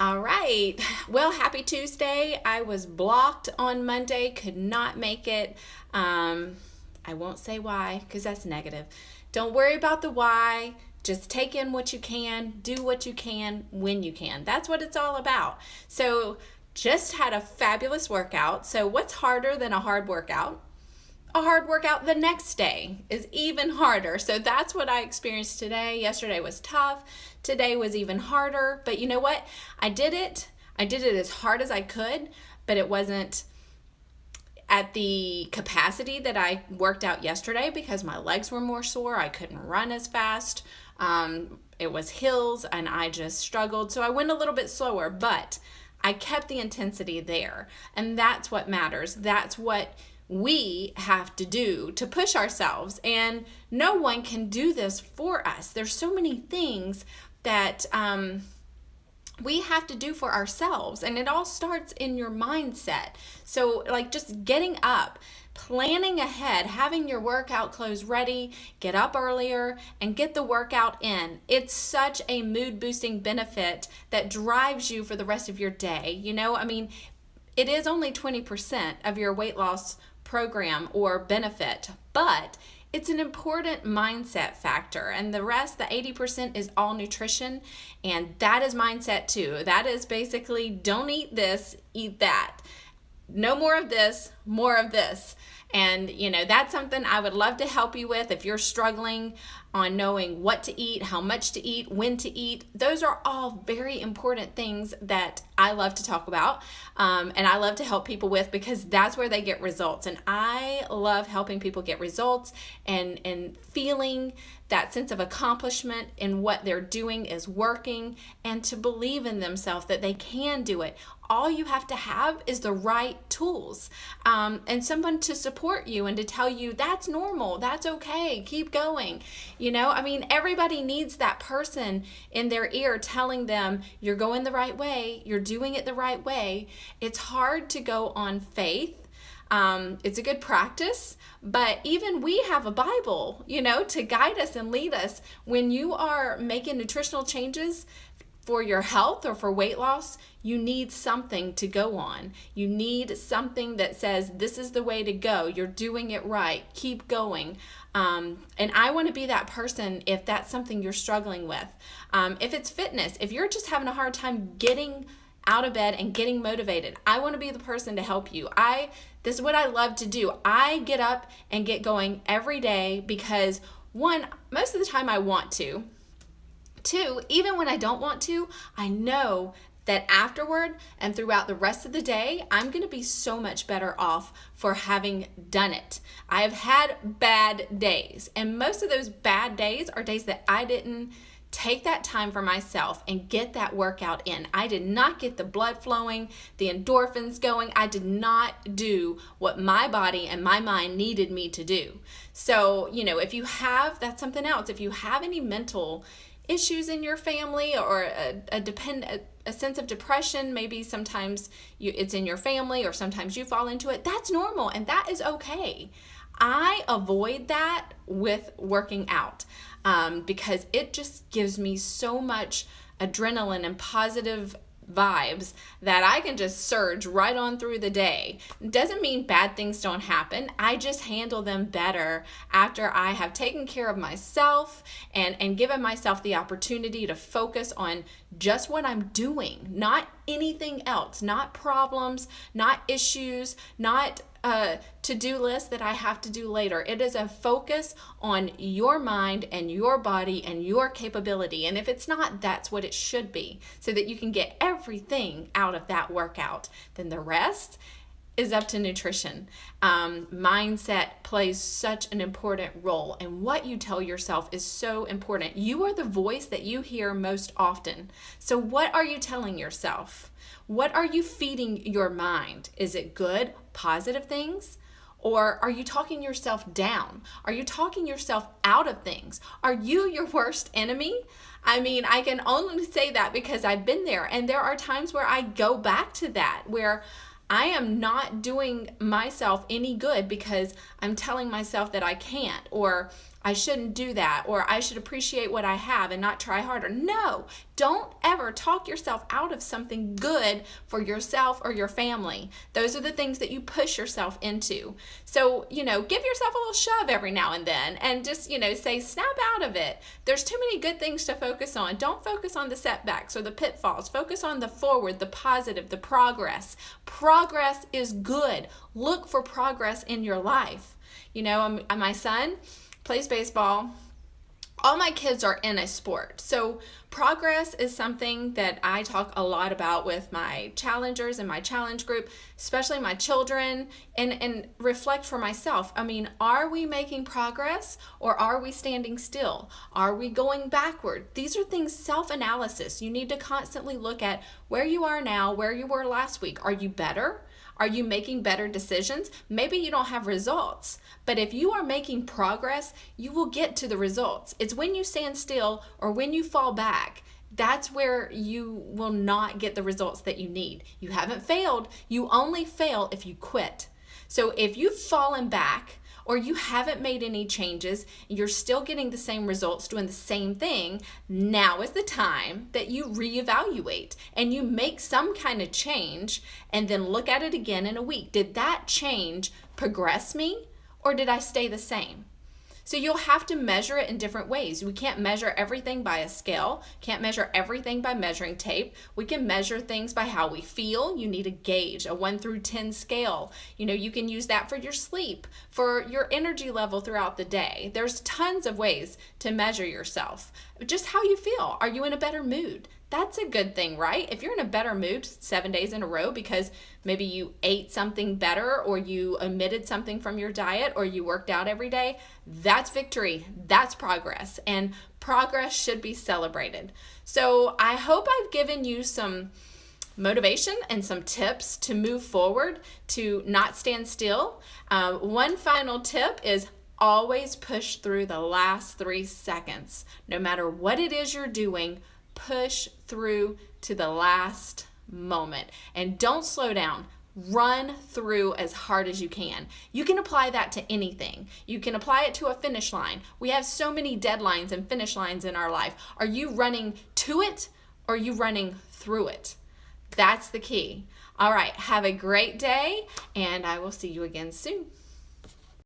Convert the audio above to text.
All right. Well, happy Tuesday. I was blocked on Monday, could not make it. I won't say why because that's negative. Don't worry about the why. Just take in what you can, do what you can when you can. That's what it's all about. So, just had a fabulous workout. So, what's harder than a hard workout? A hard workout the next day is even harder. So that's what I experienced today. Yesterday was tough. Today was even harder. But you know what? I did it. I did it as hard as I could, but it wasn't at the capacity that I worked out yesterday because my legs were more sore. I couldn't run as fast. It was hills and I just struggled. So I went a little bit slower, but I kept the intensity there. And that's what matters. That's what we have to do to push ourselves, and no one can do this for us. There's so many things that we have to do for ourselves, and it all starts in your mindset. So like just getting up, planning ahead, having your workout clothes ready, get up earlier and get the workout in. It's such a mood boosting benefit that drives you for the rest of your day. It is only 20% of your weight loss program or benefit, but it's an important mindset factor, and the rest, the 80%, is all nutrition, and that is mindset too. That is basically don't eat this, eat that. No more of this, more of this. And that's something I would love to help you with if you're struggling on knowing what to eat, how much to eat, when to eat. Those are all very important things that I love to talk about, and I love to help people with because that's where they get results. And I love helping people get results and feeling that sense of accomplishment in what they're doing is working, and to believe in themselves that they can do it. All you have to have is the right tools, and someone to support you and to tell you that's normal, that's okay, keep going. Everybody needs that person in their ear telling them you're going the right way, you're doing it the right way. It's hard to go on faith. It's a good practice, but even we have a Bible, to guide us and lead us. When you are making nutritional changes for your health or for weight loss, you need something to go on. You need something that says, this is the way to go. You're doing it right. Keep going. And I want to be that person if that's something you're struggling with. If it's fitness, if you're just having a hard time getting out of bed and getting motivated, I want to be the person to help you. This is what I love to do. I get up and get going every day because, one, most of the time I want to. Two, even when I don't want to, I know that afterward and throughout the rest of the day, I'm going to be so much better off for having done it. I have had bad days, and most of those bad days are days that I didn't take that time for myself and get that workout in. I did not get the blood flowing, the endorphins going. I did not do what my body and my mind needed me to do. So, if you have, that's something else. If you have any mental issues in your family or a sense of depression, maybe sometimes it's in your family or sometimes you fall into it, that's normal and that is okay. I avoid that with working out because it just gives me so much adrenaline and positive vibes that I can just surge right on through the day. Doesn't mean bad things don't happen. I just handle them better after I have taken care of myself and given myself the opportunity to focus on just what I'm doing, not anything else, not problems, not issues, not to-do list that I have to do later. It is a focus on your mind and your body and your capability. And if it's not, that's what it should be, so that you can get everything out of that workout. Then the rest is up to nutrition. Mindset plays such an important role, and what you tell yourself is so important. You are the voice that you hear most often. So what are you telling yourself? What are you feeding your mind? Is it good, positive things? Or are you talking yourself down? Are you talking yourself out of things? Are you your worst enemy? I can only say that because I've been there. And there are times where I go back to that, where I am not doing myself any good because I'm telling myself that I can't, or I shouldn't do that, or I should appreciate what I have and not try harder. No, don't ever talk yourself out of something good for yourself or your family. Those are the things that you push yourself into. So, give yourself a little shove every now and then and just, say, snap out of it. There's too many good things to focus on. Don't focus on the setbacks or the pitfalls. Focus on the forward, the positive, the progress. Progress is good. Look for progress in your life. My son plays baseball. All my kids are in a sport. So progress is something that I talk a lot about with my challengers and my challenge group, especially my children, and reflect for myself. Are we making progress or are we standing still? Are we going backward? These are things, self-analysis. You need to constantly look at where you are now, where you were last week. Are you better? Are you making better decisions? Maybe you don't have results, but if you are making progress, you will get to the results. It's when you stand still or when you fall back, that's where you will not get the results that you need. You haven't failed. You only fail if you quit. So if you've fallen back, or you haven't made any changes, you're still getting the same results doing the same thing, now is the time that you reevaluate and you make some kind of change and then look at it again in a week. Did that change progress me or did I stay the same? So you'll have to measure it in different ways. We can't measure everything by a scale, can't measure everything by measuring tape. We can measure things by how we feel. You need a gauge, a 1 through 10 scale. You can use that for your sleep, for your energy level throughout the day. There's tons of ways to measure yourself. Just how you feel. Are you in a better mood? That's a good thing, right? If you're in a better mood 7 days in a row because maybe you ate something better or you omitted something from your diet or you worked out every day, that's victory. That's progress. And progress should be celebrated. So I hope I've given you some motivation and some tips to move forward, to not stand still. One final tip is always push through the last 3 seconds. No matter what it is you're doing, push through to the last moment and don't slow down. Run through as hard as you can. You can apply that to anything. You can apply it to a finish line. We have so many deadlines and finish lines in our life. Are you running to it or are you running through it? That's the key. All right, have a great day and I will see you again soon.